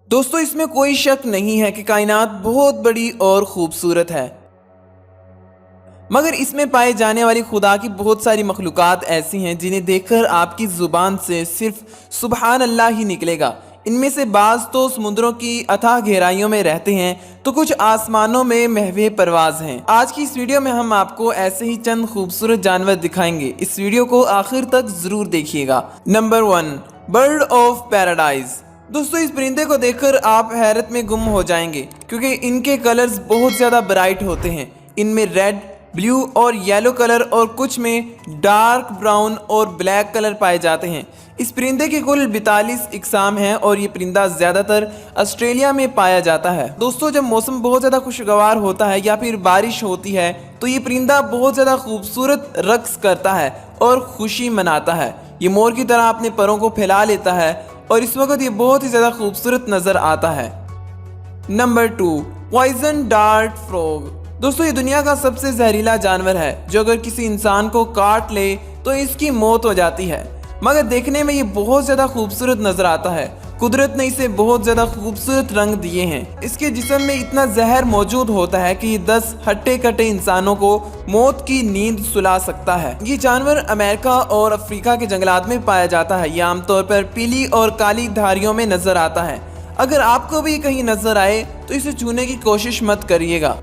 दोस्तों इसमें कोई शक नहीं है कि कायनात बहुत बड़ी और खूबसूरत है, मगर इसमें पाए जाने वाली खुदा की बहुत सारी मखलूक़ात ऐसी हैं जिन्हें देखकर आपकी ज़ुबान से सिर्फ सुबहान अल्लाह ही निकलेगा। इनमें से बाज़ तो समुद्रों की अथाह गहराइयों में रहते हैं तो कुछ आसमानों में महवे परवाज हैं। आज की इस वीडियो में हम आपको ऐसे ही चंद खूबसूरत जानवर दिखाएंगे। इस वीडियो को आखिर तक ज़रूर देखिएगा। Number 1, bird of paradise. दोस्तों इस परिंदे को देखकर आप हैरत में गुम हो जाएंगे क्योंकि इनके कलर्स बहुत ज़्यादा ब्राइट होते हैं। इनमें रेड, ब्लू और येलो कलर और कुछ में डार्क ब्राउन और ब्लैक कलर पाए जाते हैं। इस परिंदे के कुल 42 इकसाम हैं और ये परिंदा ज़्यादातर ऑस्ट्रेलिया में पाया जाता है। दोस्तों जब मौसम बहुत ज़्यादा खुशगवार होता है या फिर बारिश होती है तो ये परिंदा बहुत ज़्यादा खूबसूरत रक्स करता है और खुशी मनाता है। ये मोर की तरह अपने परों को फैला लेता है और इस वक्त ये बहुत ही ज़्यादा खूबसूरत नज़र आता है। Number 2, poison dart frog. दोस्तों ये दुनिया का सबसे जहरीला जानवर है जो अगर किसी इंसान को काट ले तो इसकी मौत हो जाती है, मगर देखने में ये बहुत ज़्यादा खूबसूरत नज़र आता है। कुदरत ने इसे बहुत ज़्यादा खूबसूरत रंग दिए हैं। इसके जिस्म में इतना जहर मौजूद होता है कि ये 10 हट्टे कट्टे इंसानों को मौत की नींद सुला सकता है। ये जानवर अमेरिका और अफ्रीका के जंगलात में पाया जाता है। ये आमतौर पर पीली और काली धारियों में नज़र आता है। अगर आपको भी कहीं नज़र आए तो इसे छूने की कोशिश मत करिएगा।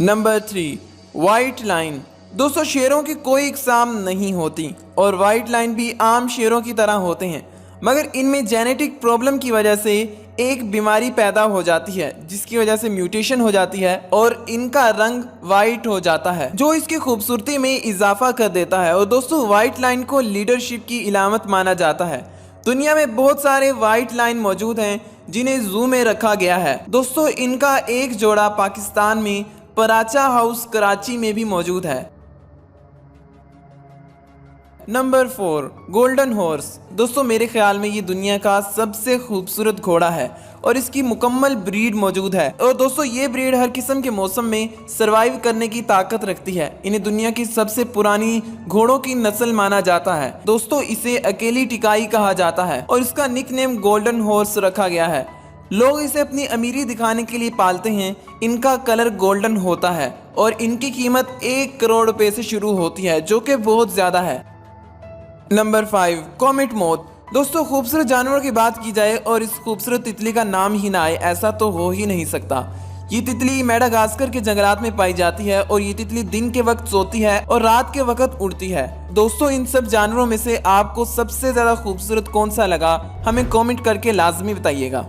Number 3, white line. दोस्तों शेरों की कोई इकसाम नहीं होती और वाइट लाइन भी आम शेरों की तरह होते हैं, मगर इनमें जेनेटिक प्रॉब्लम की वजह से एक बीमारी पैदा हो जाती है जिसकी वजह से म्यूटेशन हो जाती है और इनका रंग वाइट हो जाता है जो इसकी खूबसूरती में इजाफा कर देता है। और दोस्तों वाइट लाइन को लीडरशिप की इलामत माना जाता है। दुनिया में बहुत सारे वाइट लाइन मौजूद हैं जिन्हें जू में रखा गया है। दोस्तों इनका एक जोड़ा पाकिस्तान में पराचा हाउस कराची में भी मौजूद है। Number 4, golden horse. दोस्तों मेरे ख्याल में ये दुनिया का सबसे खूबसूरत घोड़ा है और इसकी मुकम्मल ब्रीड मौजूद है। और दोस्तों ये ब्रीड हर किस्म के मौसम में सरवाइव करने की ताकत रखती है। इन्हें दुनिया की सबसे पुरानी घोड़ों की नस्ल माना जाता है। दोस्तों इसे अकेली टिकाई कहा जाता है और इसका निकनेम गोल्डन हॉर्स रखा गया है। लोग इसे अपनी अमीरी दिखाने के लिए पालते हैं। इनका कलर गोल्डन होता है और इनकी कीमत 1 करोड़ रुपए से शुरू होती है जो कि बहुत ज़्यादा है। Number 5, comet moth. दोस्तों खूबसूरत जानवर की बात की जाए और इस खूबसूरत तितली का नाम ही ना आए ऐसा तो हो ही नहीं सकता। ये तितली मेडागास्कर के जंगलात में पाई जाती है और ये तितली दिन के वक्त सोती है और रात के वक्त उड़ती है। दोस्तों इन सब जानवरों में से आपको सबसे ज़्यादा खूबसूरत कौन सा लगा हमें कमेंट करके लाजमी बताइएगा।